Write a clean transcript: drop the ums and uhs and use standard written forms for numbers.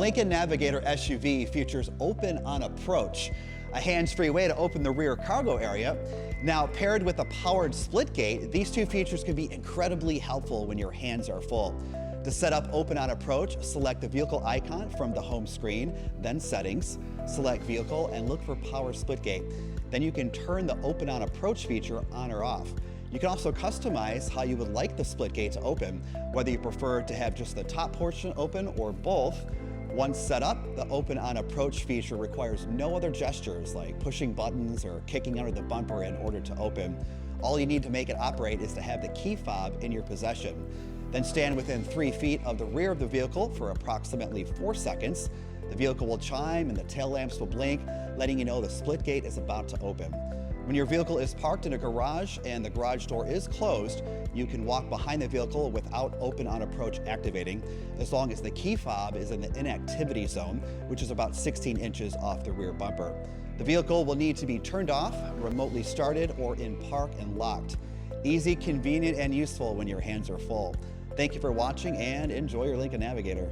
Lincoln Navigator SUV features open on approach, a hands-free way to open the rear cargo area. Now, paired with a powered split gate, these two features can be incredibly helpful when your hands are full. To set up open on approach, select the vehicle icon from the home screen, then settings, select vehicle and look for power split gate. Then you can turn the open on approach feature on or off. You can also customize how you would like the split gate to open, whether you prefer to have just the top portion open or both. Once set up, the open on approach feature requires no other gestures like pushing buttons or kicking under the bumper in order to open. All you need to make it operate is to have the key fob in your possession. Then stand within 3 feet of the rear of the vehicle for approximately 4 seconds. The vehicle will chime and the tail lamps will blink, letting you know the split gate is about to open. When your vehicle is parked in a garage and the garage door is closed, you can walk behind the vehicle without open on approach activating, as long as the key fob is in the inactivity zone, which is about 16 inches off the rear bumper. The vehicle will need to be turned off, remotely started, or in park and locked. Easy, convenient, and useful when your hands are full. Thank you for watching and enjoy your Lincoln Navigator.